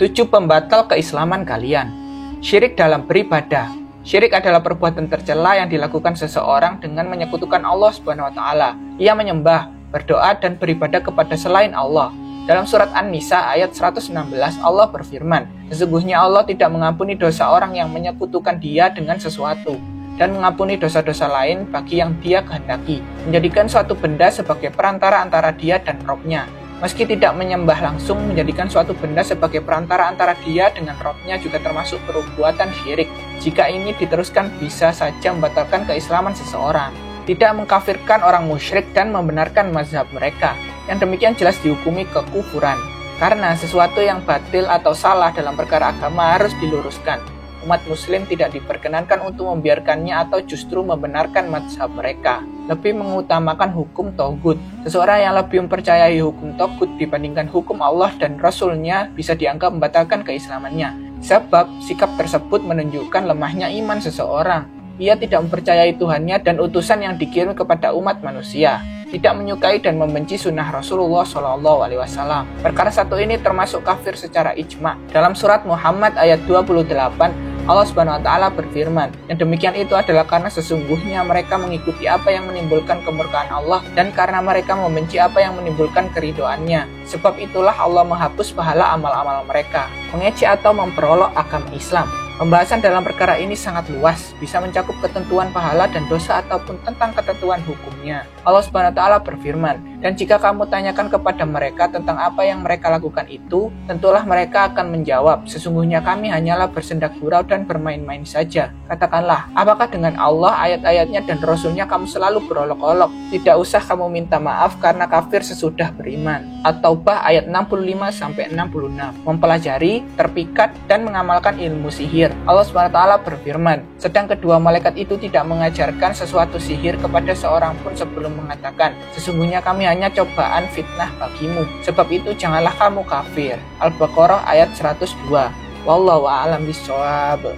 7 pembatal keislaman kalian. Syirik dalam beribadah. Syirik adalah perbuatan tercela yang dilakukan seseorang dengan menyekutukan Allah Subhanahu wa taala. Ia menyembah, berdoa dan beribadah kepada selain Allah. Dalam surat An-Nisa ayat 116 Allah berfirman, sesungguhnya Allah tidak mengampuni dosa orang yang menyekutukan Dia dengan sesuatu dan mengampuni dosa-dosa lain bagi yang Dia kehendaki, menjadikan suatu benda sebagai perantara antara Dia dan Robnya. Meski tidak menyembah langsung, menjadikan suatu benda sebagai perantara antara Dia dengan Robnya juga termasuk perbuatan syirik. Jika ini diteruskan bisa saja membatalkan keislaman seseorang. Tidak mengkafirkan orang musyrik dan membenarkan mazhab mereka. Yang demikian jelas dihukumi kekufuran. Karena sesuatu yang batil atau salah dalam perkara agama harus diluruskan. Umat muslim tidak diperkenankan untuk membiarkannya atau justru membenarkan mazhab mereka. Lebih mengutamakan hukum togut. Seseorang yang lebih mempercayai hukum togut dibandingkan hukum Allah dan Rasul-Nya bisa dianggap membatalkan keislamannya. Sebab sikap tersebut menunjukkan lemahnya iman seseorang. Ia tidak mempercayai Tuhannya dan utusan yang dikirim kepada umat manusia. Tidak menyukai dan membenci sunnah Rasulullah SAW. Perkara satu ini termasuk kafir secara ijma. Dalam surat Muhammad ayat 28, Allah Subhanahu wa taala berfirman, yang demikian itu adalah karena sesungguhnya mereka mengikuti apa yang menimbulkan kemurkaan Allah dan karena mereka membenci apa yang menimbulkan keridhoannya. Sebab itulah Allah menghapus pahala amal-amal mereka. Mengejek atau memperolok agama Islam. Pembahasan dalam perkara ini sangat luas, bisa mencakup ketentuan pahala dan dosa ataupun tentang ketentuan hukumnya. Allah Subhanahu wa taala berfirman, dan jika kamu tanyakan kepada mereka tentang apa yang mereka lakukan itu, tentulah mereka akan menjawab, sesungguhnya kami hanyalah bersendak gurau dan bermain-main saja. Katakanlah, apakah dengan Allah, ayat-ayatnya dan Rasulnya kamu selalu berolok-olok? Tidak usah kamu minta maaf karena kafir sesudah beriman. At-Taubah ayat 65-66. Mempelajari, terpikat, dan mengamalkan ilmu sihir. Allah SWT berfirman, sedang kedua malaikat itu tidak mengajarkan sesuatu sihir kepada seorang pun sebelum mengatakan, sesungguhnya kami hanya cobaan fitnah bagimu, sebab itu janganlah kamu kafir. Al-Baqarah ayat 102. Wallahu a'lam bishawab.